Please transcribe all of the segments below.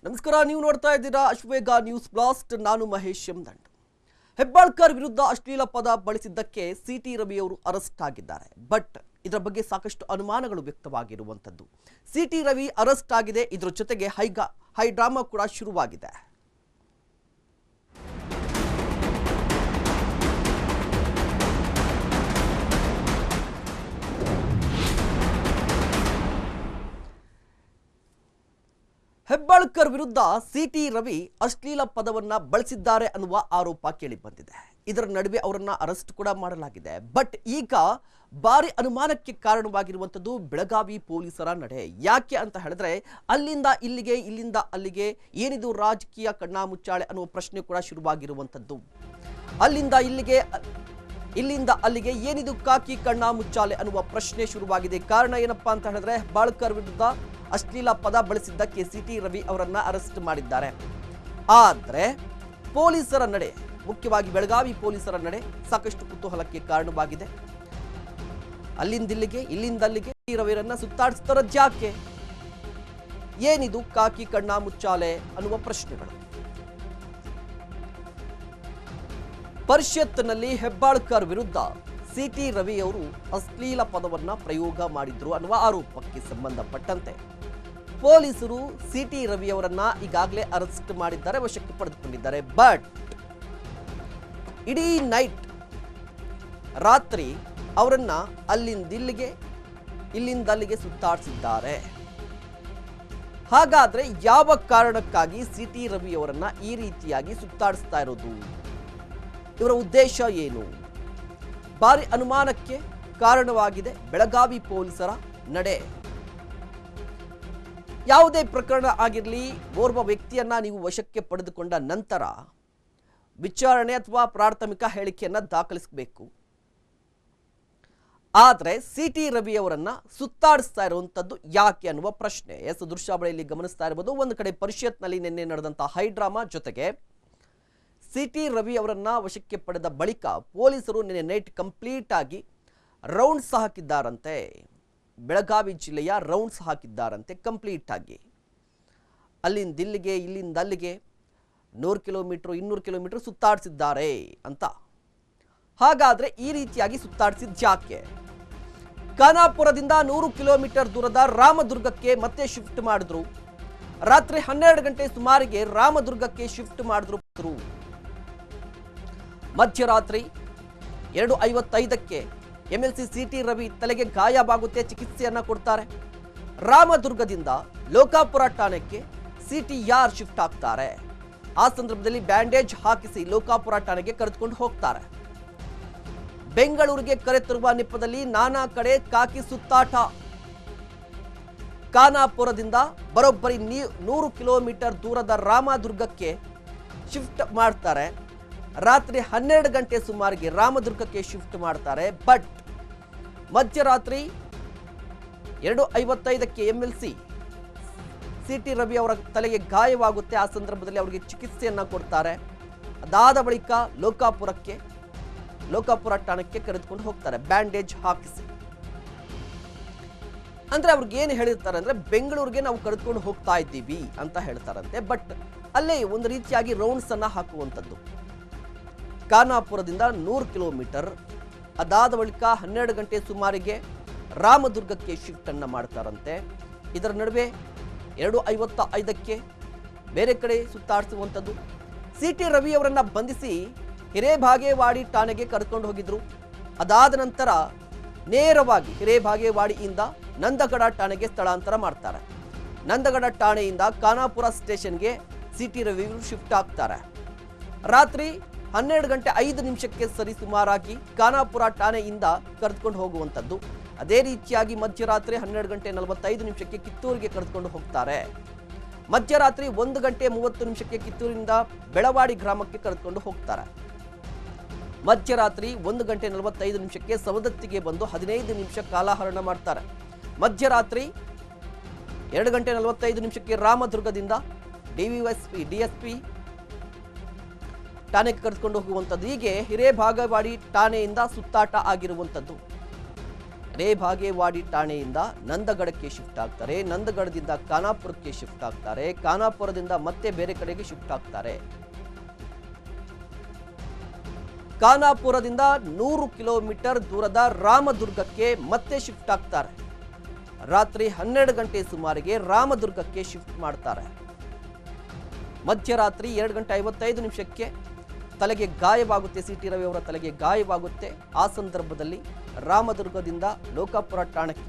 ನಮಸ್ಕಾರ, ನೀವು ನೋಡ್ತಾ ಇದ್ದೀರಾ ಅಶ್ವೇಗ ನ್ಯೂಸ್ ಬ್ಲಾಸ್ಟ್. ನಾನು ಮಹೇಶ್ ಎಮ್ದಂಡ್. ಹೆಬ್ಬಾಳ್ಕರ್ ವಿರುದ್ಧ ಅಶ್ಲೀಲ ಪದ ಬಳಸಿದ್ದಕ್ಕೆ ಸಿಟಿ ರವಿ ಅವರು ಅರೆಸ್ಟ್ ಆಗಿದ್ದಾರೆ. ಬಟ್ ಇದರ ಬಗ್ಗೆ ಸಾಕಷ್ಟು ಅನುಮಾನಗಳು ವ್ಯಕ್ತವಾಗಿರುವಂತದ್ದು. ಸಿಟಿ ರವಿ ಅರೆಸ್ಟ್ ಆಗಿದೆ, ಇದರ ಜೊತೆಗೆ ಹೈ ಡ್ರಾಮಾ ಕೂಡ ಶುರುವಾಗಿದೆ. ಹೆಬ್ಬಾಳ್ಕರ್ ವಿರುದ್ಧ ಸಿಟಿ ರವಿ ಅಶ್ಲೀಲ ಪದವನ್ನ ಬಳಸಿದ್ದಾರೆ ಅನ್ನುವ ಆರೋಪ ಕೇಳಿ ಬಂದಿದೆ. ಇದರ ನಡುವೆ ಅವರನ್ನ ಅರೆಸ್ಟ್ ಕೂಡ ಮಾಡಲಾಗಿದೆ. ಬಟ್ ಈಗ ಭಾರಿ ಅನುಮಾನಕ್ಕೆ ಕಾರಣವಾಗಿರುವಂಥದ್ದು ಬೆಳಗಾವಿ ಪೊಲೀಸರ ನಡೆ. ಯಾಕೆ ಅಂತ ಹೇಳಿದ್ರೆ ಅಲ್ಲಿಂದ ಇಲ್ಲಿಗೆ, ಇಲ್ಲಿಂದ ಅಲ್ಲಿಗೆ ಏನಿದು ರಾಜಕೀಯ ಕಣ್ಣಾಮುಚ್ಚಾಳೆ ಅನ್ನುವ ಪ್ರಶ್ನೆ ಕೂಡ ಶುರುವಾಗಿರುವಂಥದ್ದು. ಅಲ್ಲಿಂದ ಇಲ್ಲಿಗೆ, ಇಲ್ಲಿಂದ ಅಲ್ಲಿಗೆ ಏನಿದು ಕಾಕಿ ಕಣ್ಣಾ ಮುಚ್ಚಾಲೆ ಅನ್ನುವ ಪ್ರಶ್ನೆ ಶುರುವಾಗಿದೆ. ಕಾರಣ ಏನಪ್ಪಾ ಅಂತ ಹೇಳಿದ್ರೆ ಹೆಬ್ಬಾಳ್ಕರ್ ವಿರುದ್ಧ ಅಶ್ಲೀಲ ಪದ ಬಳಸಿದ್ದಕ್ಕೆ ಸಿಟಿ ರವಿ ಅವರನ್ನ ಅರೆಸ್ಟ್ ಮಾಡಿದ್ದಾರೆ. ಆದ್ರೆ ಪೊಲೀಸರ ನಡೆ, ಮುಖ್ಯವಾಗಿ ಬೆಳಗಾವಿ ಪೊಲೀಸರ ನಡೆ ಸಾಕಷ್ಟು ಕುತೂಹಲಕ್ಕೆ ಕಾರಣವಾಗಿದೆ. ಅಲ್ಲಿಂದಿಲ್ಲಿಗೆ, ಇಲ್ಲಿಂದಲ್ಲಿಗೆ ರವಿರನ್ನ ಸುತ್ತಾಡಿಸ್ತಾರದ್ಯಾಕೆ? ಏನಿದು ಕಾಕಿ ಕಣ್ಣಾ ಮುಚ್ಚಾಲೆ ಅನ್ನುವ ಪ್ರಶ್ನೆಗಳು. ಪರಿಷತ್ನಲ್ಲಿ ಹೆಬ್ಬಾಳ್ಕರ್ ವಿರುದ್ಧ ಸಿಟಿ ರವಿ ಅವರು ಅಶ್ಲೀಲ ಪದವನ್ನ ಪ್ರಯೋಗ ಮಾಡಿದ್ರು ಅನ್ನುವ ಆರೋಪಕ್ಕೆ ಸಂಬಂಧಪಟ್ಟಂತೆ ಪೊಲೀಸರು ಸಿಟಿ ರವಿ ಅವರನ್ನ ಈಗಾಗಲೇ ಅರೆಸ್ಟ್ ಮಾಡಿದ್ದಾರೆ, ವಶಕ್ಕೆ ಪಡೆದುಕೊಂಡಿದ್ದಾರೆ. ಬಟ್ ಇಡೀ ನೈಟ್, ರಾತ್ರಿ ಅವರನ್ನ ಅಲ್ಲಿಂದಿಲ್ಲಿಗೆ, ಇಲ್ಲಿಂದಲ್ಲಿಗೆ ಸುತ್ತಾಡಿಸಿದ್ದಾರೆ. ಹಾಗಾದ್ರೆ ಯಾವ ಕಾರಣಕ್ಕಾಗಿ ಸಿಟಿ ರವಿ ಅವರನ್ನ ಈ ರೀತಿಯಾಗಿ ಸುತ್ತಾಡಿಸ್ತಾ ಇರೋದು? ಇವರ ಉದ್ದೇಶ ಏನು? ಭಾರಿ ಅನುಮಾನಕ್ಕೆ ಕಾರಣವಾಗಿದೆ ಬೆಳಗಾವಿ ಪೊಲೀಸರ ನಡೆ. ಯಾವುದೇ ಪ್ರಕರಣ ಆಗಿರಲಿ, ಓರ್ವ ವ್ಯಕ್ತಿಯನ್ನ ನೀವು ವಶಕ್ಕೆ ಪಡೆದುಕೊಂಡ ನಂತರ ವಿಚಾರಣೆ ಅಥವಾ ಪ್ರಾಥಮಿಕ ಹೇಳಿಕೆಯನ್ನ ದಾಖಲಿಸಬೇಕು. ಆದ್ರೆ ಸಿಟಿ ರವಿ ಅವರನ್ನ ಸುತ್ತಾಡಿಸ್ತಾ ಇರುವಂತದ್ದು ಯಾಕೆ ಅನ್ನುವ ಪ್ರಶ್ನೆ. ದೃಶ್ಯಾವಳಿಯಲ್ಲಿ ಗಮನಿಸ್ತಾ ಇರಬಹುದು. ಒಂದು ಕಡೆ ಪರಿಷತ್ನಲ್ಲಿ ನಿನ್ನೆ ನಡೆದಂತಹ ಹೈ ಡ್ರಾಮಾ, ಜೊತೆಗೆ ಸಿಟಿ ರವಿ ಅವರನ್ನ ವಶಕ್ಕೆ ಪಡೆದ ಬಳಿಕ ಪೊಲೀಸರು ನಿನ್ನೆ ನೈಟ್ ಕಂಪ್ಲೀಟ್ ಆಗಿ ರೌಂಡ್ಸ್ ಹಾಕಿದ್ದಾರಂತೆ. ಬೆಳಗಾವಿ ಜಿಲ್ಲೆಯ ರೌಂಡ್ಸ್ ಹಾಕಿದ್ದಾರಂತೆ ಕಂಪ್ಲೀಟ್ ಆಗಿ. ಅಲ್ಲಿಂದಿಲ್ಲಿಗೆ, ಇಲ್ಲಿಂದ ಅಲ್ಲಿಗೆ 100 ಕಿಲೋಮೀಟರ್ 200 ಕಿಲೋಮೀಟರ್ ಸುತ್ತಾಡಿಸಿದ್ದಾರೆ ಅಂತ. ಹಾಗಾದ್ರೆ ಈ ರೀತಿಯಾಗಿ ಸುತ್ತಾಡಿಸಿದ್ಯಾಕೆ? ಖಾನಾಪುರದಿಂದ 100 ಕಿಲೋಮೀಟರ್ ದೂರದ ರಾಮದುರ್ಗಕ್ಕೆ ಮತ್ತೆ ಶಿಫ್ಟ್ ಮಾಡಿದ್ರು. ರಾತ್ರಿ 12 ಗಂಟೆ ಸುಮಾರಿಗೆ ರಾಮದುರ್ಗಕ್ಕೆ ಶಿಫ್ಟ್ ಮಾಡಿದ್ರು. ಮಧ್ಯರಾತ್ರಿ 2:55ಕ್ಕೆ ಎಂಎಲ್ಸಿ ಸಿಟಿ ರವಿ ತಲೆಗೆ ಗಾಯವಾಗುತ್ತೆ, ಚಿಕಿತ್ಸೆಯನ್ನ ಕೊಡ್ತಾರೆ. ರಾಮದುರ್ಗದಿಂದ ಲೋಕಾಪುರ ಠಾಣೆಗೆ ಸಿಟಿ ಯಾರ್ ಶಿಫ್ಟ್ ಆಗ್ತಾರೆ. ಆ ಸಂದರ್ಭದಲ್ಲಿ ಬ್ಯಾಂಡೇಜ್ ಹಾಕಿಸಿ ಲೋಕಾಪುರ ಠಾಣೆಗೆ ಕರೆದುಕೊಂಡು ಹೋಗ್ತಾರೆ. ಬೆಂಗಳೂರಿಗೆ ಕರೆತರುವ ನೆಪದಲ್ಲಿ ನಾನಾ ಕಡೆ ಕಾಕಿ ಸುತ್ತಾಟ. ಖಾನಾಪುರದಿಂದ ಬರೋಬ್ಬರಿ 100 ಕಿಲೋಮೀಟರ್ ದೂರದ ರಾಮದುರ್ಗಕ್ಕೆ ಶಿಫ್ಟ್ ಮಾಡ್ತಾರೆ. ರಾತ್ರಿ 12 ಗಂಟೆ ಸುಮಾರಿಗೆ ರಾಮದುರ್ಗಕ್ಕೆ ಶಿಫ್ಟ್ ಮಾಡ್ತಾರೆ. ಬಟ್ ಮಧ್ಯರಾತ್ರಿ 2:55ಕ್ಕೆ ಎಂಎಲ್ಸಿ ಸಿಟಿ ರವಿ ಅವರ ತಲೆಗೆ ಗಾಯವಾಗುತ್ತೆ. ಆ ಸಂದರ್ಭದಲ್ಲಿ ಅವರಿಗೆ ಚಿಕಿತ್ಸೆಯನ್ನ ಕೊಡ್ತಾರೆ. ಅದಾದ ಬಳಿಕ ಲೋಕಾಪುರ ಠಾಣೆಗೆ ಕರೆದುಕೊಂಡು ಹೋಗ್ತಾರೆ ಬ್ಯಾಂಡೇಜ್ ಹಾಕಿಸಿ. ಅಂದ್ರೆ ಅವ್ರಿಗೆ ಏನು ಹೇಳಿರ್ತಾರೆ ಅಂದ್ರೆ ಬೆಂಗಳೂರಿಗೆ ನಾವು ಕರೆದುಕೊಂಡು ಹೋಗ್ತಾ ಇದ್ದೀವಿ ಅಂತ ಹೇಳ್ತಾರಂತೆ. ಬಟ್ ಅಲ್ಲೇ ಒಂದು ರೀತಿಯಾಗಿ ರೌಂಡ್ಸ್ ಅನ್ನ ಹಾಕುವಂಥದ್ದು. ಖಾನಾಪುರದಿಂದ 100 ಕಿಲೋಮೀಟರ್, ಅದಾದ ಬಳಿಕ 12 ಗಂಟೆ ಸುಮಾರಿಗೆ ರಾಮದುರ್ಗಕ್ಕೆ ಶಿಫ್ಟ್ ಅನ್ನ ಮಾಡ್ತಾರಂತೆ. ಇದರ ನಡುವೆ 2:55ಕ್ಕೆ ಬೇರೆ ಕಡೆ ಸುತ್ತಾಡಿಸುವಂಥದ್ದು. ಸಿಟಿ ರವಿ ಅವರನ್ನ ಬಂಧಿಸಿ ಹಿರೇಬಾಗೇವಾಡಿ ಠಾಣೆಗೆ ಕರೆದುಕೊಂಡು ಹೋಗಿದ್ರು. ಅದಾದ ನಂತರ ನೇರವಾಗಿ ಹಿರೇಬಾಗೇವಾಡಿಯಿಂದ ನಂದಗಡ ಠಾಣೆಗೆ ಸ್ಥಳಾಂತರ ಮಾಡ್ತಾರೆ. ನಂದಗಡ ಠಾಣೆಯಿಂದ ಖಾನಾಪುರ ಸ್ಟೇಷನ್ಗೆ ಸಿಟಿ ರವಿ ಶಿಫ್ಟ್ ಆಗ್ತಾರೆ. ರಾತ್ರಿ 12 ಗಂಟೆ 5 ನಿಮಿಷಕ್ಕೆ ಸರಿಸುಮಾರಾಗಿ ಖಾನಾಪುರ ಠಾಣೆಯಿಂದ ಕರೆದುಕೊಂಡು ಹೋಗುವಂಥದ್ದು. ಅದೇ ರೀತಿಯಾಗಿ ಮಧ್ಯರಾತ್ರಿ 12 ಗಂಟೆ 45 ನಿಮಿಷಕ್ಕೆ ಕಿತ್ತೂರಿಗೆ ಕರೆದುಕೊಂಡು ಹೋಗ್ತಾರೆ. ಮಧ್ಯರಾತ್ರಿ 1 ಗಂಟೆ 30 ನಿಮಿಷಕ್ಕೆ ಕಿತ್ತೂರಿನಿಂದ ಬೆಳವಾಡಿ ಗ್ರಾಮಕ್ಕೆ ಕರೆದುಕೊಂಡು ಹೋಗ್ತಾರೆ. ಮಧ್ಯರಾತ್ರಿ 1 ಗಂಟೆ 45 ನಿಮಿಷಕ್ಕೆ ಸವದತ್ತಿಗೆ ಬಂದು 15 ನಿಮಿಷ ಕಾಲಹರಣ ಮಾಡ್ತಾರೆ. ಮಧ್ಯರಾತ್ರಿ 2 ಗಂಟೆ 45 ನಿಮಿಷಕ್ಕೆ ರಾಮದುರ್ಗದಿಂದ ಡಿಎಸ್ಪಿ ಠಾಣೆಗೆ ಕರೆದುಕೊಂಡು ಹೋಗುವಂಥದ್ದು. ಹೀಗೆ ಹಿರೇಬಾಗೇವಾಡಿ ಠಾಣೆಯಿಂದ ಸುತ್ತಾಟ ಆಗಿರುವಂಥದ್ದು. ರೇಬಾಗೇವಾಡಿ ಠಾಣೆಯಿಂದ ನಂದಗಡಕ್ಕೆ ಶಿಫ್ಟ್ ಆಗ್ತಾರೆ, ನಂದಗಡದಿಂದ ಖಾನಾಪುರಕ್ಕೆ ಶಿಫ್ಟ್ ಆಗ್ತಾರೆ, ಖಾನಾಪುರದಿಂದ ಮತ್ತೆ ಬೇರೆ ಕಡೆಗೆ ಶಿಫ್ಟ್ ಆಗ್ತಾರೆ. ಖಾನಾಪುರದಿಂದ 100 ಕಿಲೋಮೀಟರ್ ದೂರದ ರಾಮದುರ್ಗಕ್ಕೆ ಮತ್ತೆ ಶಿಫ್ಟ್ ಆಗ್ತಾರೆ. ರಾತ್ರಿ 12 ಗಂಟೆ ಸುಮಾರಿಗೆ ರಾಮದುರ್ಗಕ್ಕೆ ಶಿಫ್ಟ್ ಮಾಡ್ತಾರೆ. ಮಧ್ಯರಾತ್ರಿ 2:55 ತಲೆಗೆ ಗಾಯವಾಗುತ್ತೆ. ಸಿಟಿ ರವಿ ಅವರ ತಲೆಗೆ ಗಾಯವಾಗುತ್ತೆ. ಆ ಸಂದರ್ಭದಲ್ಲಿ ರಾಮದುರ್ಗದಿಂದ ಲೋಕಾಪುರ ಠಾಣೆಗೆ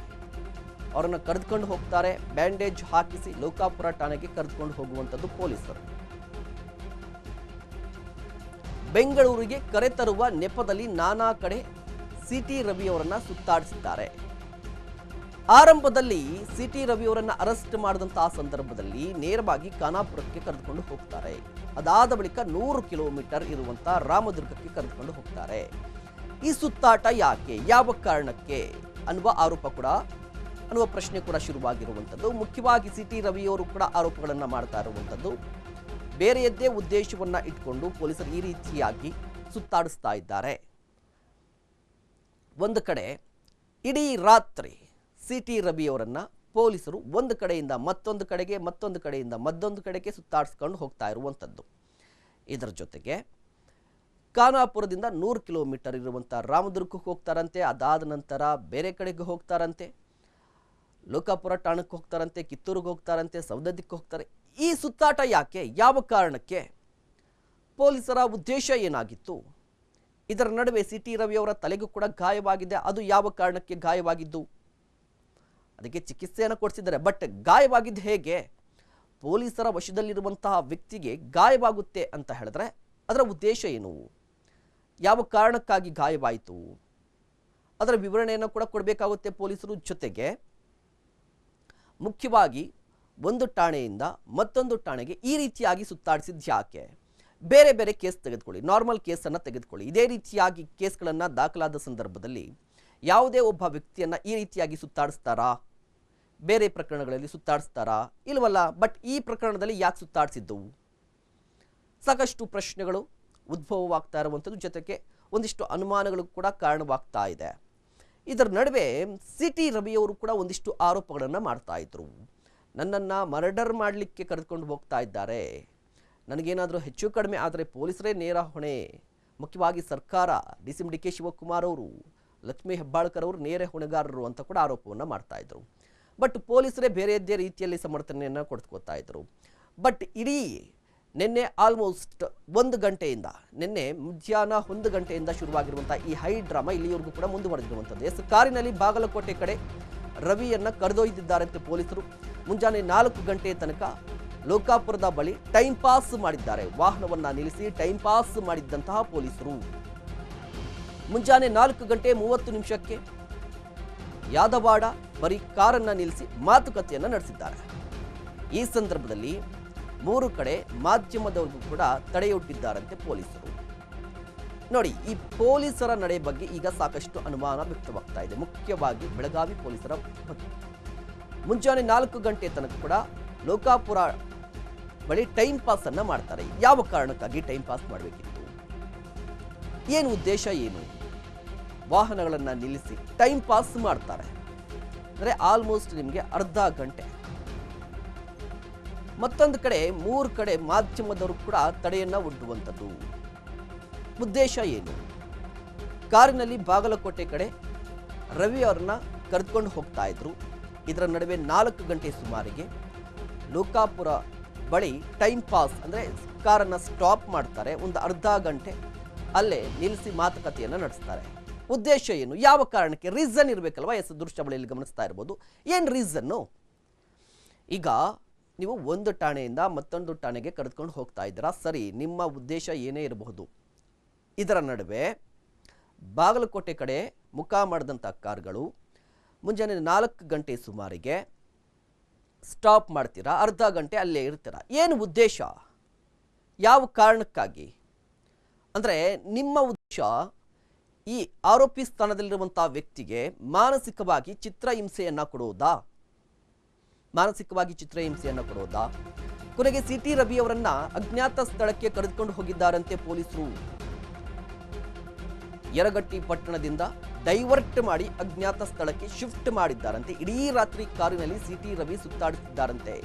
ಅವರನ್ನು ಕರೆದುಕೊಂಡು ಹೋಗ್ತಾರೆ. ಬ್ಯಾಂಡೇಜ್ ಹಾಕಿಸಿ ಲೋಕಾಪುರ ಠಾಣೆಗೆ ಕರೆದುಕೊಂಡು ಹೋಗುವಂಥದ್ದು ಪೊಲೀಸರು. ಬೆಂಗಳೂರಿಗೆ ಕರೆತರುವ ನೆಪದಲ್ಲಿ ನಾನಾ ಕಡೆ ಸಿಟಿ ರವಿ ಅವರನ್ನ ಸುತ್ತಾಡಿಸಿದ್ದಾರೆ. ಆರಂಭದಲ್ಲಿ ಸಿಟಿ ರವಿ ಅವರನ್ನ ಅರೆಸ್ಟ್ ಮಾಡಿದಂತಹ ಸಂದರ್ಭದಲ್ಲಿ ನೇರವಾಗಿ ಖಾನಾಪುರಕ್ಕೆ ಕರೆದುಕೊಂಡು ಹೋಗ್ತಾರೆ. ಅದಾದ ಬಳಿಕ 100 ಕಿಲೋಮೀಟರ್ ಇರುವಂತಹ ರಾಮದುರ್ಗಕ್ಕೆ ಕರೆದುಕೊಂಡು ಹೋಗ್ತಾರೆ. ಈ ಸುತ್ತಾಟ ಯಾಕೆ, ಯಾವ ಕಾರಣಕ್ಕೆ ಅನ್ನುವ ಪ್ರಶ್ನೆ ಕೂಡ ಶುರುವಾಗಿರುವಂಥದ್ದು. ಮುಖ್ಯವಾಗಿ ಸಿಟಿ ರವಿಯವರು ಕೂಡ ಆರೋಪಗಳನ್ನು ಮಾಡ್ತಾ ಇರುವಂಥದ್ದು. ಬೇರೆಯದ್ದೇ ಉದ್ದೇಶವನ್ನ ಇಟ್ಕೊಂಡು ಪೊಲೀಸರು ಈ ರೀತಿಯಾಗಿ ಸುತ್ತಾಡಿಸ್ತಾ ಇದ್ದಾರೆ. ಒಂದು ಕಡೆ ಇಡೀ ರಾತ್ರಿ ಸಿಟಿ ರವಿಯವರನ್ನ ಪೊಲೀಸರು ಒಂದು ಕಡೆಯಿಂದ ಮತ್ತೊಂದು ಕಡೆಗೆ, ಮತ್ತೊಂದು ಕಡೆಯಿಂದ ಮತ್ತೊಂದು ಕಡೆಗೆ ಸುತ್ತಾಡಿಸ್ಕೊಂಡು ಹೋಗ್ತಾ ಇರುವಂಥದ್ದು. ಇದರ ಜೊತೆಗೆ ಖಾನಾಪುರದಿಂದ 100 ಕಿಲೋಮೀಟರ್ ಇರುವಂಥ ರಾಮದುರ್ಗಕ್ಕೆ ಹೋಗ್ತಾರಂತೆ. ಅದಾದ ನಂತರ ಬೇರೆ ಕಡೆಗೆ ಹೋಗ್ತಾರಂತೆ, ಲೋಕಾಪುರ ಠಾಣಕ್ಕೆ ಹೋಗ್ತಾರಂತೆ, ಕಿತ್ತೂರಿಗೆ ಹೋಗ್ತಾರಂತೆ, ಸೌದತ್ತಿಗೆ ಹೋಗ್ತಾರೆ. ಈ ಸುತ್ತಾಟ ಯಾಕೆ, ಯಾವ ಕಾರಣಕ್ಕೆ, ಪೊಲೀಸರ ಉದ್ದೇಶ ಏನಾಗಿತ್ತು? ಇದರ ನಡುವೆ ಸಿಟಿ ರವಿಯವರ ತಲೆಗೂ ಕೂಡ ಗಾಯವಾಗಿದೆ. ಅದು ಯಾವ ಕಾರಣಕ್ಕೆ ಗಾಯವಾಗಿದ್ದು? ಅದಕ್ಕೆ ಚಿಕಿತ್ಸೆಯನ್ನು ಕೊಡಿಸಿದ್ದಾರೆ. ಬಟ್ ಗಾಯವಾಗಿದ್ದು ಹೇಗೆ? ಪೊಲೀಸರ ವಶದಲ್ಲಿರುವಂತಹ ವ್ಯಕ್ತಿಗೆ ಗಾಯವಾಗುತ್ತೆ ಅಂತ ಹೇಳಿದ್ರೆ ಅದರ ಉದ್ದೇಶ ಏನು, ಯಾವ ಕಾರಣಕ್ಕಾಗಿ ಗಾಯವಾಯಿತು, ಅದರ ವಿವರಣೆಯನ್ನು ಕೂಡ ಕೊಡಬೇಕಾಗುತ್ತೆ ಪೊಲೀಸರು. ಜೊತೆಗೆ ಮುಖ್ಯವಾಗಿ ಒಂದು ಠಾಣೆಯಿಂದ ಮತ್ತೊಂದು ಠಾಣೆಗೆ ಈ ರೀತಿಯಾಗಿ ಸುತ್ತಾಡಿಸಿದ್ದು ಯಾಕೆ? ಬೇರೆ ಬೇರೆ ಕೇಸ್ ತೆಗೆದುಕೊಳ್ಳಿ, ನಾರ್ಮಲ್ ಕೇಸನ್ನು ತೆಗೆದುಕೊಳ್ಳಿ. ಇದೇ ರೀತಿಯಾಗಿ ಕೇಸ್ಗಳನ್ನು ದಾಖಲಾದ ಸಂದರ್ಭದಲ್ಲಿ ಯಾವುದೇ ಒಬ್ಬ ವ್ಯಕ್ತಿಯನ್ನು ಈ ರೀತಿಯಾಗಿ ಸುತ್ತಾಡಿಸ್ತಾರಾ? ಬೇರೆ ಪ್ರಕರಣಗಳಲ್ಲಿ ಸುತ್ತಾಡಿಸ್ತಾರಾ? ಇಲ್ವಲ್ಲ. ಬಟ್ ಈ ಪ್ರಕರಣದಲ್ಲಿ ಯಾಕೆ ಸುತ್ತಾಡಿಸಿದ್ದು? ಸಾಕಷ್ಟು ಪ್ರಶ್ನೆಗಳು ಉದ್ಭವವಾಗ್ತಾ ಇರುವಂಥದ್ದು. ಜೊತೆಗೆ ಒಂದಿಷ್ಟು ಅನುಮಾನಗಳು ಕೂಡ ಕಾರಣವಾಗ್ತಾ ಇದೆ. ಇದರ ನಡುವೆ ಸಿಟಿ ರವಿಯವರು ಕೂಡ ಒಂದಿಷ್ಟು ಆರೋಪಗಳನ್ನು ಮಾಡ್ತಾ ಇದ್ರು. ನನ್ನನ್ನು ಮರ್ಡರ್ ಮಾಡಲಿಕ್ಕೆ ಕರೆದುಕೊಂಡು ಹೋಗ್ತಾ ಇದ್ದಾರೆ, ನನಗೇನಾದರೂ ಹೆಚ್ಚು ಕಡಿಮೆ ಆದರೆ ಪೊಲೀಸರೇ ನೇರ ಹೊಣೆ, ಮುಖ್ಯವಾಗಿ ಸರ್ಕಾರ, ಡಿ.ಸಿ.ಎಂ. ಡಿ.ಕೆ. ಶಿವಕುಮಾರ್ ಅವರು, ಲಕ್ಷ್ಮೀ ಹೆಬ್ಬಾಳ್ಕರ್ ಅವರು ನೇರ ಹೊಣೆಗಾರರು ಅಂತ ಕೂಡ ಆರೋಪವನ್ನು ಮಾಡ್ತಾ ಇದ್ರು. ಬಟ್ ಪೊಲೀಸರೇ ಬೇರೆಯದ್ದೇ ರೀತಿಯಲ್ಲಿ ಸಮರ್ಥನೆಯನ್ನು ಕೊಡ್ಕೋತಾ ಇದ್ರು. ಬಟ್ ಇಡೀ ನಿನ್ನೆ ಆಲ್ಮೋಸ್ಟ್ 1 ಗಂಟೆಯಿಂದ, ನಿನ್ನೆ ಮಧ್ಯಾಹ್ನ 1 ಗಂಟೆಯಿಂದ ಶುರುವಾಗಿರುವಂಥ ಈ ಹೈ ಡ್ರಾಮಾ ಇಲ್ಲಿಯವರೆಗೂ ಕೂಡ ಮುಂದುವರೆದಿರುವಂಥದ್ದು. ಕಾರಿನಲ್ಲಿ ಬಾಗಲಕೋಟೆ ಕಡೆ ರವಿಯನ್ನು ಕರೆದೊಯ್ದಿದ್ದಾರಂತೆ ಪೊಲೀಸರು. ಮುಂಜಾನೆ 4 ಗಂಟೆ ತನಕ ಲೋಕಾಪುರದ ಬಳಿ ಟೈಮ್ ಪಾಸ್ ಮಾಡಿದ್ದಾರೆ. ವಾಹನವನ್ನು ನಿಲ್ಲಿಸಿ ಟೈಮ್ ಪಾಸ್ ಮಾಡಿದ್ದಂತಹ ಪೊಲೀಸರು ಮುಂಜಾನೆ 4:30 ಯಾದವಾಡ ಬರೀ ಕಾರನ್ನು ನಿಲ್ಲಿಸಿ ಮಾತುಕತೆಯನ್ನು ನಡೆಸಿದ್ದಾರೆ. ಈ ಸಂದರ್ಭದಲ್ಲಿ 3 ಕಡೆ ಮಾಧ್ಯಮದವರಿಗೂ ಕೂಡ ತಡೆಯೊಡ್ಡಿದ್ದಾರಂತೆ ಪೊಲೀಸರು. ನೋಡಿ, ಈ ಪೊಲೀಸರ ನಡೆ ಬಗ್ಗೆ ಈಗ ಸಾಕಷ್ಟು ಅನುಮಾನ ವ್ಯಕ್ತವಾಗ್ತಾ ಇದೆ, ಮುಖ್ಯವಾಗಿ ಬೆಳಗಾವಿ ಪೊಲೀಸರ ಬಗ್ಗೆ. ಮುಂಜಾನೆ 4 ಗಂಟೆ ತನಕ ಕೂಡ ಲೋಕಾಪುರ ಬಳಿ ಟೈಮ್ ಪಾಸ್ ಅನ್ನ ಮಾಡ್ತಾರೆ. ಯಾವ ಕಾರಣಕ್ಕಾಗಿ ಟೈಮ್ ಪಾಸ್ ಮಾಡಬೇಕಿತ್ತು? ಏನು ಉದ್ದೇಶ ಏನು? ವಾಹನಗಳನ್ನು ನಿಲ್ಲಿಸಿ ಟೈಮ್ ಪಾಸ್ ಮಾಡ್ತಾರೆ ಅಂದರೆ ಆಲ್ಮೋಸ್ಟ್ ನಿಮಗೆ ಅರ್ಧ ಗಂಟೆ. ಮತ್ತೊಂದು ಕಡೆ 3 ಕಡೆ ಮಾಧ್ಯಮದವರು ಕೂಡ ತಡೆಯನ್ನ ಒಡ್ಡುವಂಥದ್ದು. ಉದ್ದೇಶ ಏನು? ಕಾರಿನಲ್ಲಿ ಬಾಗಲಕೋಟೆ ಕಡೆ ರವಿ ಅವರನ್ನ ಕರೆದುಕೊಂಡು ಹೋಗ್ತಾ ಇದ್ರು. ಇದರ ನಡುವೆ 4 ಗಂಟೆ ಸುಮಾರಿಗೆ ಲೋಕಾಪುರ ಬಳಿ ಟೈಮ್ ಪಾಸ್ ಅಂದರೆ ಕಾರನ್ನು ಸ್ಟಾಪ್ ಮಾಡ್ತಾರೆ. ಒಂದು ಅರ್ಧ ಗಂಟೆ ಅಲ್ಲೇ ನಿಲ್ಲಿಸಿ ಮಾತುಕತೆಯನ್ನು ನಡೆಸ್ತಾರೆ. ಉದ್ದೇಶ ಏನು? ಯಾವ ಕಾರಣಕ್ಕೆ? ರೀಸನ್ ಇರಬೇಕಲ್ವಾ? ದೃಶ್ಯಾವಳಿಯಲ್ಲಿ ಗಮನಿಸ್ತಾ ಇರ್ಬೋದು. ಏನು ರೀಸನ್ನು? ಈಗ ನೀವು ಒಂದು ಠಾಣೆಯಿಂದ ಮತ್ತೊಂದು ಠಾಣೆಗೆ ಕರೆದುಕೊಂಡು ಹೋಗ್ತಾ ಇದ್ದೀರಾ, ಸರಿ, ನಿಮ್ಮ ಉದ್ದೇಶ ಏನೇ ಇರಬಹುದು. ಇದರ ನಡುವೆ ಬಾಗಲಕೋಟೆ ಕಡೆ ಮುಖ ಮಾಡಿದಂಥ ಕಾರ್ಗಳು ಮುಂಜಾನೆ 4 ಗಂಟೆ ಸುಮಾರಿಗೆ ಸ್ಟಾಪ್ ಮಾಡ್ತೀರಾ, ಅರ್ಧ ಗಂಟೆ ಅಲ್ಲೇ ಇರ್ತೀರಾ. ಏನು ಉದ್ದೇಶ? ಯಾವ ಕಾರಣಕ್ಕಾಗಿ? ಅಂದರೆ ನಿಮ್ಮ ಉದ್ದೇಶ ಈ ಆರೋಪಿ ಸ್ಥಾನದಲ್ಲಿರುವಂಥ ವ್ಯಕ್ತಿಗೆ ಮಾನಸಿಕವಾಗಿ ಚಿತ್ರಹಿಂಸೆಯನ್ನು ಕೊಡುವುದಾ? ಕೊನೆಗೆ ಸಿಟಿ ರವಿ ಅವರನ್ನ ಅಜ್ಞಾತ ಸ್ಥಳಕ್ಕೆ ಕರೆದುಕೊಂಡು ಹೋಗಿದ್ದಾರಂತೆ ಪೊಲೀಸರು. ಯರಗಟ್ಟಿ ಪಟ್ಟಣದಿಂದ ಡೈವರ್ಟ್ ಮಾಡಿ ಅಜ್ಞಾತ ಸ್ಥಳಕ್ಕೆ ಶಿಫ್ಟ್ ಮಾಡಿದ್ದಾರಂತೆ. ಇಡೀ ರಾತ್ರಿ ಕಾರಿನಲ್ಲಿ ಸಿಟಿ ರವಿ ಸುತ್ತಾಡುತ್ತಿದ್ದಾರಂತೆ.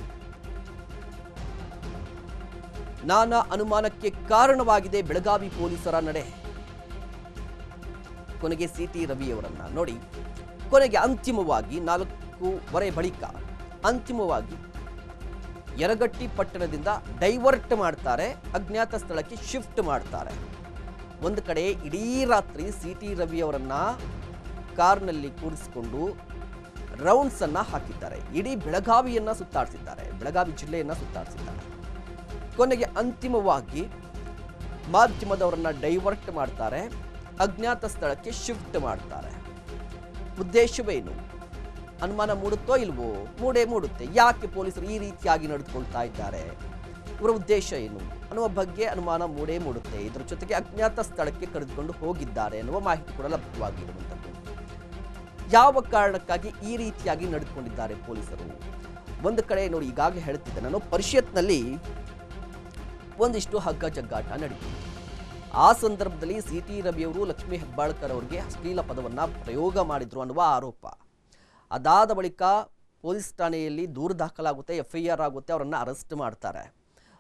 ನಾನಾ ಅನುಮಾನಕ್ಕೆ ಕಾರಣವಾಗಿದೆ ಬೆಳಗಾವಿ ಪೊಲೀಸರ ನಡೆ. ಕೊನೆಗೆ ಸಿಟಿ ರವಿಯವರನ್ನ ನೋಡಿ, ಕೊನೆಗೆ ಅಂತಿಮವಾಗಿ 4:15 ಬಳಿಕ ಅಂತಿಮವಾಗಿ ಯರಗಟ್ಟಿ ಪಟ್ಟಣದಿಂದ ಡೈವರ್ಟ್ ಮಾಡ್ತಾರೆ, ಅಜ್ಞಾತ ಸ್ಥಳಕ್ಕೆ ಶಿಫ್ಟ್ ಮಾಡ್ತಾರೆ. ಒಂದು ಕಡೆ ಇಡೀ ರಾತ್ರಿ ಸಿಟಿ ರವಿಯವರನ್ನ ಕಾರ್ನಲ್ಲಿ ಕೂರಿಸಿಕೊಂಡು ರೌಂಡ್ಸ್ ಅನ್ನ ಹಾಕಿದ್ದಾರೆ. ಇಡೀ ಬೆಳಗಾವಿಯನ್ನ ಸುತ್ತಾಡಿಸಿದ್ದಾರೆ, ಬೆಳಗಾವಿ ಜಿಲ್ಲೆಯನ್ನ ಸುತ್ತಾಡಿಸಿದ್ದಾರೆ. ಕೊನೆಗೆ ಅಂತಿಮವಾಗಿ ಮಾಧ್ಯಮದವರನ್ನ ಡೈವರ್ಟ್ ಮಾಡ್ತಾರೆ, ಅಜ್ಞಾತ ಸ್ಥಳಕ್ಕೆ ಶಿಫ್ಟ್ ಮಾಡ್ತಾರೆ. ಉದ್ದೇಶವೇನು? ಅನುಮಾನ ಮೂಡುತ್ತೋ ಇಲ್ವೋ? ಮೂಡುತ್ತೆ. ಯಾಕೆ ಪೊಲೀಸರು ಈ ರೀತಿಯಾಗಿ ನಡೆದುಕೊಳ್ತಾ ಇದ್ದಾರೆ, ಇವರ ಉದ್ದೇಶ ಏನು ಅನ್ನುವ ಬಗ್ಗೆ ಅನುಮಾನ ಮೂಡುತ್ತೆ. ಇದರ ಜೊತೆಗೆ ಅಜ್ಞಾತ ಸ್ಥಳಕ್ಕೆ ಕರೆದುಕೊಂಡು ಹೋಗಿದ್ದಾರೆ ಎನ್ನುವ ಮಾಹಿತಿ ಕೂಡ ಲಭ್ಯವಾಗಿರುವಂಥದ್ದು. ಯಾವ ಕಾರಣಕ್ಕಾಗಿ ಈ ರೀತಿಯಾಗಿ ನಡೆದುಕೊಂಡಿದ್ದಾರೆ ಪೊಲೀಸರು? ಒಂದು ಕಡೆ ನೋಡಿ, ಈಗಾಗಲೇ ಹೇಳ್ತಿದ್ದೆ ನಾನು, ಪರಿಷತ್ನಲ್ಲಿ ಒಂದಿಷ್ಟು ಹಗ್ಗ ಜಗ್ಗಾಟ ನಡೀತು. ಆ ಸಂದರ್ಭದಲ್ಲಿ ಸಿಟಿ ರವಿಯವರು ಲಕ್ಷ್ಮೀ ಹೆಬ್ಬಾಳ್ಕರ್ ಅವರಿಗೆ ಅಶ್ಲೀಲ ಪದವನ್ನು ಪ್ರಯೋಗ ಮಾಡಿದ್ರು ಅನ್ನುವ ಆರೋಪ. ಅದಾದ ಬಳಿಕ ಪೊಲೀಸ್ ಠಾಣೆಯಲ್ಲಿ ದೂರು ದಾಖಲಾಗುತ್ತೆ, FIR ಆಗುತ್ತೆ, ಅವರನ್ನು ಅರೆಸ್ಟ್ ಮಾಡ್ತಾರೆ.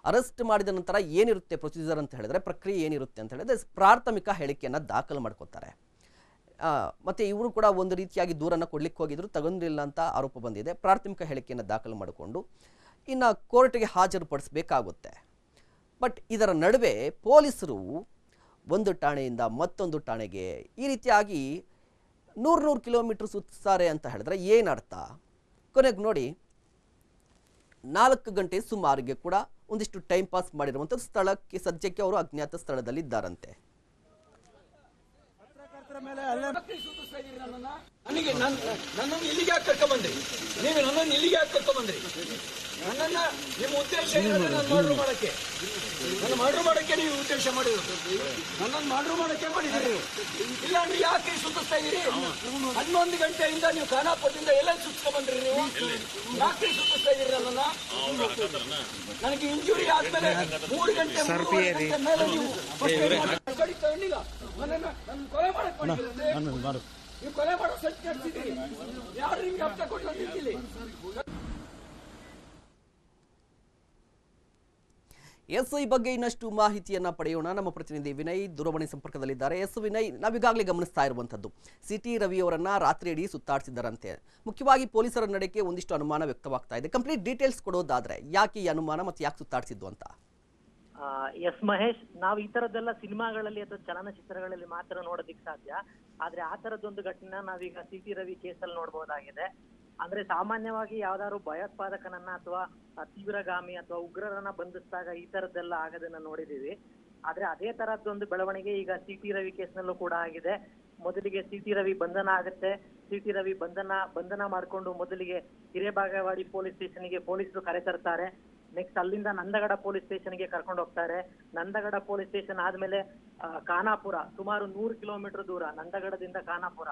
ಅರೆಸ್ಟ್ ಮಾಡಿದ ನಂತರ ಏನಿರುತ್ತೆ ಪ್ರೊಸೀಜರ್ ಅಂತ ಹೇಳಿದ್ರೆ, ಪ್ರಕ್ರಿಯೆ ಏನಿರುತ್ತೆ ಅಂತ ಹೇಳಿದ್ರೆ, ಪ್ರಾಥಮಿಕ ಹೇಳಿಕೆಯನ್ನು ದಾಖಲು ಮಾಡ್ಕೋತಾರೆ. ಮತ್ತು ಇವರು ಕೂಡ ಒಂದು ರೀತಿಯಾಗಿ ದೂರನ್ನು ಕೊಡ್ಲಿಕ್ಕೆ ಹೋಗಿದ್ರು, ತಗೊಂಡಿಲ್ಲ ಅಂತ ಆರೋಪ ಬಂದಿದೆ. ಪ್ರಾಥಮಿಕ ಹೇಳಿಕೆಯನ್ನು ದಾಖಲು ಮಾಡಿಕೊಂಡು ಇನ್ನು ಕೋರ್ಟ್ಗೆ ಹಾಜರುಪಡಿಸಬೇಕಾಗುತ್ತೆ. ಬಟ್ ಇದರ ನಡುವೆ ಪೊಲೀಸರು ಒಂದು ಠಾಣೆಯಿಂದ ಮತ್ತೊಂದು ಠಾಣೆಗೆ ಈ ರೀತಿಯಾಗಿ 100 ಕಿಲೋಮೀಟರ್ ಸುತ್ತಾರೆ ಅಂತ ಹೇಳಿದ್ರೆ ಏನರ್ಥ? ಕೊನೆಗೆ ನೋಡಿ, 4 ಗಂಟೆ ಸುಮಾರಿಗೆ ಕೂಡ ಒಂದಿಷ್ಟು ಟೈಮ್ ಪಾಸ್ ಮಾಡಿರುವಂಥ ಸ್ಥಳಕ್ಕೆ ಸದ್ಯಕ್ಕೆ ಅವರು ಅಜ್ಞಾತ ಸ್ಥಳದಲ್ಲಿ ಇದ್ದಾರಂತೆ. ನನ್ನನ್ನು ಇಲ್ಲಿಗೆ ಯಾಕೆ ಕರ್ಕೊಂಡ್ಬಂದ್ರಿ? ನೀವು ನನ್ನನ್ನು ಇಲ್ಲಿಗೆ ಯಾಕೆ ಕರ್ಕೊಂಡ್ಬಂದ್ರಿ? ನನ್ನನ್ನ ನಿಮ್ಮ ಉದ್ದೇಶ ನನ್ನ ಮಾಡ್ರು ಮಾಡಕ್ಕೆ ನೀವು ಉದ್ದೇಶ ಮಾಡಿರೋದು. ನನ್ನನ್ನು ಮಾಡ್ರು ಮಾಡಕ್ಕೆ ಮಾಡಿದ್ದೀರಿ. ಇಲ್ಲ ಅಂದ್ರೆ ಯಾಕೆ ಸುತ್ತಿಸ್ತಾ ಇದ್ದೀರಿ? 11 ಗಂಟೆಯಿಂದ ನೀವು ಖಾನಾಪುರದಿಂದ ಎಲ್ಲ ಸುತ್ತಿಸ್ಕೊಂಡ್ಬಂದ್ರಿ. ನೀವು ಯಾಕೆ ಸುತ್ತಿಸ್ತಾ ಇದ್ದೀರಿ ನನ್ನನ್ನ? ನನಗೆ ಇಂಜುರಿ ಆದ್ಮೇಲೆ 3 ಗಂಟೆ ಮೇಲೆ ನೀವು ನನ್ನ ಕೊಲೆ ಮಾಡಕ್ ಮಾಡಿದ್ದೀರಿ. ನೀವು ಕೊಲೆ ಮಾಡೋ ಸತ್ಯ ನಡೆಸಿದ್ದೀರಿ. ಯಾರು ನಿಮ್ಗೆ ಹಪ್ತ ಕೊಟ್ಟು ಬಂದಿದ್ದಿಲ್ಲ? ಈ ಬಗ್ಗೆ ಇನ್ನಷ್ಟು ಮಾಹಿತಿಯನ್ನ ಪಡೆಯೋಣ. ನಮ್ಮ ಪ್ರತಿನಿಧಿ ವಿನಯ್ ದೂರವಾಣಿ ಸಂಪರ್ಕದಲ್ಲಿದ್ದಾರೆ. ವಿನಯ್, ನಾವೀಗಾಗಲೇ ಗಮನಿಸ್ತಾ ಇರುವಂತದ್ದು, ಸಿಟಿ ರವಿಯವರನ್ನ ರಾತ್ರಿ ಇಡೀ ಸುತ್ತಾಡಿಸಿದ್ದಾರಂತೆ. ಮುಖ್ಯವಾಗಿ ಪೊಲೀಸರ ನಡೆಗೆ ಒಂದಿಷ್ಟು ಅನುಮಾನ ವ್ಯಕ್ತವಾಗ್ತಾ ಇದೆ. ಕಂಪ್ಲೀಟ್ ಡೀಟೇಲ್ಸ್ ಕೊಡೋದಾದ್ರೆ ಯಾಕೆ ಈ ಅನುಮಾನ ಮತ್ತೆ ಯಾಕೆ ಸುತ್ತಾಡಿಸಿದ್ದು ಅಂತ? ಎಸ್ ಮಹೇಶ್, ನಾವು ಈ ತರದ್ದೆಲ್ಲ ಸಿನಿಮಾಗಳಲ್ಲಿ ಅಥವಾ ಚಲನಚಿತ್ರಗಳಲ್ಲಿ ಮಾತ್ರ ನೋಡೋದಿಕ್ ಸಾಧ್ಯ. ಆದ್ರೆ ಆ ತರದೊಂದು ಘಟನೆ ನಾವೀಗ ಸಿಟಿ ರವಿ ಕೇಸಲ್ಲಿ ನೋಡಬಹುದಾಗಿದೆ. ಅಂದ್ರೆ ಸಾಮಾನ್ಯವಾಗಿ ಯಾವ್ದಾದ್ರು ಭಯೋತ್ಪಾದಕನನ್ನ ಅಥವಾ ತೀವ್ರಗಾಮಿ ಅಥವಾ ಉಗ್ರರನ್ನ ಬಂಧಿಸಿದಾಗ ಈ ತರದ್ದೆಲ್ಲ ಆಗೋದನ್ನ ನೋಡಿದೀವಿ. ಆದ್ರೆ ಅದೇ ತರದ್ದೊಂದು ಬೆಳವಣಿಗೆ ಈಗ ಸಿಟಿ ರವಿ ಕೇಸ್ನಲ್ಲೂ ಕೂಡ ಆಗಿದೆ. ಮೊದಲಿಗೆ ಸಿಟಿ ರವಿ ಬಂಧನ ಆಗುತ್ತೆ. ಸಿಟಿ ರವಿ ಬಂಧನ ಮಾಡ್ಕೊಂಡು ಮೊದಲಿಗೆ ಹಿರೇಬಾಗೇವಾಡಿ ಪೊಲೀಸ್ ಸ್ಟೇಷನ್ಗೆ ಪೊಲೀಸರು ಕರೆತರ್ತಾರೆ. ನೆಕ್ಸ್ಟ್ ಅಲ್ಲಿಂದ ನಂದಗಡ ಪೊಲೀಸ್ ಸ್ಟೇಷನ್ಗೆ ಕರ್ಕೊಂಡು ಹೋಗ್ತಾರೆ. ನಂದಗಡ ಪೊಲೀಸ್ ಸ್ಟೇಷನ್ ಆದ್ಮೇಲೆ ಖಾನಾಪುರ, ಸುಮಾರು 100 ಕಿಲೋಮೀಟರ್ ದೂರ ನಂದಗಡದಿಂದ ಖಾನಾಪುರ,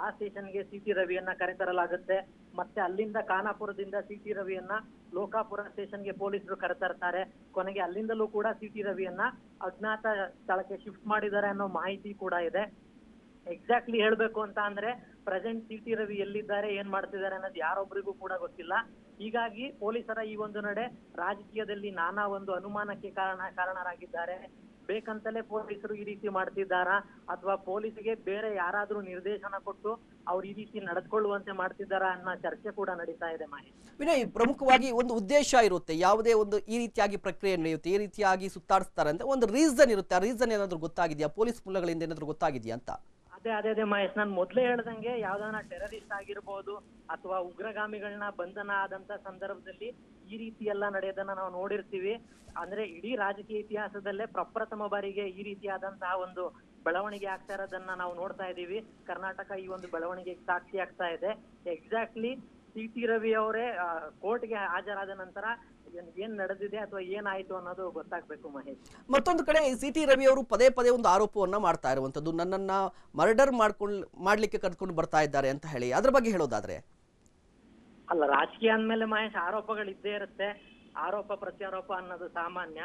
ಆ ಸ್ಟೇಷನ್ಗೆ ಸಿಟಿ ರವಿಯನ್ನ ಕರೆತರಲಾಗುತ್ತೆ. ಮತ್ತೆ ಅಲ್ಲಿಂದ ಖಾನಾಪುರದಿಂದ ಸಿಟಿ ರವಿಯನ್ನ ಲೋಕಾಪುರ ಸ್ಟೇಷನ್ಗೆ ಪೊಲೀಸರು ಕರೆತರ್ತಾರೆ. ಕೊನೆಗೆ ಅಲ್ಲಿಂದಲೂ ಕೂಡ ಸಿಟಿ ರವಿಯನ್ನ ಅಜ್ಞಾತ ಸ್ಥಳಕ್ಕೆ ಶಿಫ್ಟ್ ಮಾಡಿದ್ದಾರೆ ಅನ್ನೋ ಮಾಹಿತಿ ಕೂಡ ಇದೆ. ಎಕ್ಸಾಕ್ಟ್ಲಿ ಹೇಳ್ಬೇಕು ಅಂತ ಅಂದ್ರೆ ಪ್ರೆಸೆಂಟ್ ಸಿಟಿ ರವಿ ಎಲ್ಲಿದ್ದಾರೆ, ಏನ್ ಮಾಡ್ತಿದ್ದಾರೆ ಅನ್ನೋದು ಯಾರೊಬ್ಬರಿಗೂ ಕೂಡ ಗೊತ್ತಿಲ್ಲ. ಹೀಗಾಗಿ ಪೊಲೀಸರ ಈ ಒಂದು ನಡೆ ರಾಜಕೀಯದಲ್ಲಿ ನಾನಾ ಒಂದು ಅನುಮಾನಕ್ಕೆ ಕಾರಣರಾಗಿದ್ದಾರೆ. ಬೇಕಂತಲೇ ಪೊಲೀಸರು ಈ ರೀತಿ ಮಾಡ್ತಿದ್ದಾರಾ ಅಥವಾ ಪೊಲೀಸರಿಗೆ ಬೇರೆ ಯಾರಾದ್ರೂ ನಿರ್ದೇಶನ ಕೊಟ್ಟು ಅವ್ರು ಈ ರೀತಿ ನಡೆದುಕೊಳ್ಳುವಂತೆ ಮಾಡ್ತಿದ್ದಾರಾ ಅನ್ನೋ ಚರ್ಚೆ ಕೂಡ ನಡೀತಾ ಇದೆ. ಮಾಹಿತಿ ವಿನಯ್, ಪ್ರಮುಖವಾಗಿ ಒಂದು ಉದ್ದೇಶ ಇರುತ್ತೆ. ಯಾವುದೇ ಒಂದು ಈ ರೀತಿಯಾಗಿ ಪ್ರಕ್ರಿಯೆ ನಡೆಯುತ್ತೆ, ಈ ರೀತಿಯಾಗಿ ಸುತ್ತಾಡಿಸ್ತಾರೆ ಅಂತ ಒಂದು ರೀಸನ್ ಇರುತ್ತೆ. ಆ ರೀಸನ್ ಏನಾದ್ರು ಗೊತ್ತಾಗಿದೆಯಾ? ಪೊಲೀಸ್ ಮೂಲಗಳಿಂದ ಏನಾದ್ರು ಗೊತ್ತಾಗಿದೆಯಾ ಅಂತ? ಅದೇ ಮಹೇಶ್, ನಾನು ಮೊದ್ಲೇ ಹೇಳ್ದಂಗೆ ಯಾವ್ದಾನ ಟೆರರಿಸ್ಟ್ ಆಗಿರ್ಬೋದು ಅಥವಾ ಉಗ್ರಗಾಮಿಗಳನ್ನ ಬಂಧನ ಆದಂತ ಸಂದರ್ಭದಲ್ಲಿ ಈ ರೀತಿ ಎಲ್ಲ ನಡೆಯೋದನ್ನ ನಾವು ನೋಡಿರ್ತೀವಿ. ಅಂದ್ರೆ ಇಡೀ ರಾಜಕೀಯ ಇತಿಹಾಸದಲ್ಲೇ ಪ್ರಪ್ರಥಮ ಬಾರಿಗೆ ಈ ರೀತಿಯಾದಂತಹ ಒಂದು ಬೆಳವಣಿಗೆ ಆಗ್ತಾ ಇರೋದನ್ನ ನಾವು ನೋಡ್ತಾ ಇದೀವಿ. ಕರ್ನಾಟಕ ಈ ಒಂದು ಬೆಳವಣಿಗೆಗೆ ಸಾಕ್ಷಿ ಆಗ್ತಾ ಇದೆ. ಎಕ್ಸಾಕ್ಟ್ಲಿ ಸಿಟಿ ರವಿ ಅವರೇ ಕೋರ್ಟ್ಗೆ ಹಾಜರಾದ ನಂತರ ಏನ್ ನಡೆದಿದೆ ಅಥವಾ ಏನಾಯ್ತು ಅನ್ನೋದು ಗೊತ್ತಾಗ್ಬೇಕು ಮಹೇಶ್. ಮತ್ತೊಂದು ಕಡೆ ಸಿಟಿ ರವಿ ಅವರು ಪದೇ ಒಂದು ಆರೋಪವನ್ನ ಮಾಡ್ತಾ ಇರುವಂತದ್ದು, ನನ್ನನ್ನ ಮರ್ಡರ್ ಮಾಡ್ಲಿಕ್ಕೆ ಕರ್ಕೊಂಡು ಬರ್ತಾ ಇದ್ದಾರೆ ಅಂತ ಹೇಳಿ, ಅದ್ರ ಬಗ್ಗೆ ಹೇಳೋದಾದ್ರೆ? ಅಲ್ಲ, ರಾಜಕೀಯ ಅಂದ್ಮೇಲೆ ಮಹೇಶ್ ಆರೋಪಗಳು ಇದ್ದೇ ಇರುತ್ತೆ. ಆರೋಪ ಪ್ರತ್ಯಾರೋಪ ಅನ್ನೋದು ಸಾಮಾನ್ಯ.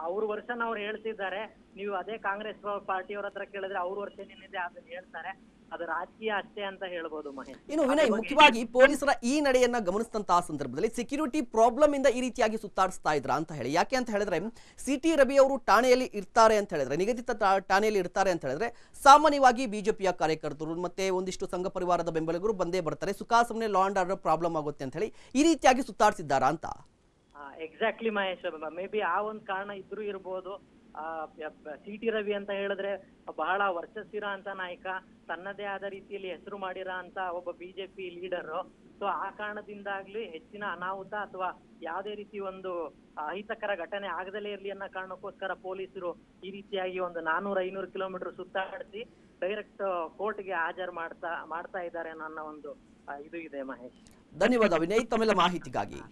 ಅವ್ರ ವರ್ಷನ ಅವ್ರು ಹೇಳ್ತಿದ್ದಾರೆ. ನೀವು ಅದೇ ಕಾಂಗ್ರೆಸ್ ಪಾರ್ಟಿಯವ್ರ ಹತ್ರ ಕೇಳಿದ್ರೆ ಅವ್ರ ವರ್ಷ ಏನಿದೆ ಅದನ್ನ ಹೇಳ್ತಾರೆ. ಅದು ರಾಜಕೀಯ ಅಷ್ಟೇ ಅಂತ ಹೇಳ್ಬೋದು ಮಹೇಶ್. ಇನ್ನು ವಿನಯ್, ಮುಖ್ಯವಾಗಿ ಪೊಲೀಸರ ಈ ನಡೆಯನ್ನ ಗಮನಿಸಿದಂತಹ ಸಂದರ್ಭದಲ್ಲಿ ಸೆಕ್ಯೂರಿಟಿ ಪ್ರಾಬ್ಲಮ್ ಇಂದ ಈ ರೀತಿಯಾಗಿ ಸುತ್ತಾಡಿಸ್ತಾ ಇದ್ರ ಅಂತ ಹೇಳಿ, ಯಾಕೆ ಅಂತ ಹೇಳಿದ್ರೆ ಸಿಟಿ ರವಿ ಅವರು ಠಾಣೆಯಲ್ಲಿ ಇರ್ತಾರೆ ಅಂತ ಹೇಳಿದ್ರೆ, ನಿಗದಿತ ಠಾಣೆಯಲ್ಲಿ ಇರ್ತಾರೆ ಅಂತ ಹೇಳಿದ್ರೆ ಸಾಮಾನ್ಯವಾಗಿ ಬಿಜೆಪಿಯ ಕಾರ್ಯಕರ್ತರು ಮತ್ತೆ ಒಂದಿಷ್ಟು ಸಂಘ ಪರಿವಾರದ ಬೆಂಬಲಿಗರು ಬಂದೇ ಬರ್ತಾರೆ, ಸುಖಾಸುಮ್ಮನೆ ಲಾ ಅಂಡ್ ಆರ್ಡರ್ ಪ್ರಾಬ್ಲಮ್ ಆಗುತ್ತೆ ಅಂತ ಹೇಳಿ ಈ ರೀತಿಯಾಗಿ ಸುತ್ತಾಡಿಸಿದ್ದಾರಾ ಅಂತ. ಎಕ್ಸಾಕ್ಟ್ಲಿ ಮಹೇಶ್, ಮೇ ಬಿ ಆ ಒಂದು ಕಾರಣ ಇದ್ರೂ ಇರ್ಬೋದು. ಸಿಟಿ ರವಿ ಅಂತ ಹೇಳಿದ್ರೆ ಬಹಳ ವರ್ಚಸ್ಸಿರೋ ಅಂತ ನಾಯಕ, ತನ್ನದೇ ಆದ ರೀತಿಯಲ್ಲಿ ಹೆಸರು ಮಾಡಿರೋ ಅಂತ ಒಬ್ಬ ಬಿಜೆಪಿ ಲೀಡರ್. ಸೊ ಆ ಕಾರಣದಿಂದಾಗ್ಲಿ ಹೆಚ್ಚಿನ ಅನಾಹುತ ಅಥವಾ ಯಾವುದೇ ರೀತಿ ಒಂದು ಅಹಿತಕರ ಘಟನೆ ಆಗದಲೇ ಇರ್ಲಿ ಅನ್ನೋ ಕಾರಣಕ್ಕೋಸ್ಕರ ಪೊಲೀಸರು ಈ ರೀತಿಯಾಗಿ ಒಂದು 400-500 ಕಿಲೋಮೀಟರ್ ಸುತ್ತಾಡಿಸಿ ಡೈರೆಕ್ಟ್ ಕೋರ್ಟ್ಗೆ ಹಾಜರು ಮಾಡ್ತಾ ಇದ್ದಾರೆ ಅನ್ನೋ ಒಂದು ಇದು ಇದೆ ಮಹೇಶ್. ಧನ್ಯವಾದ ವಿನಯ್ ತಮ್ಮೆಲ್ಲ ಮಾಹಿತಿಗಾಗಿ.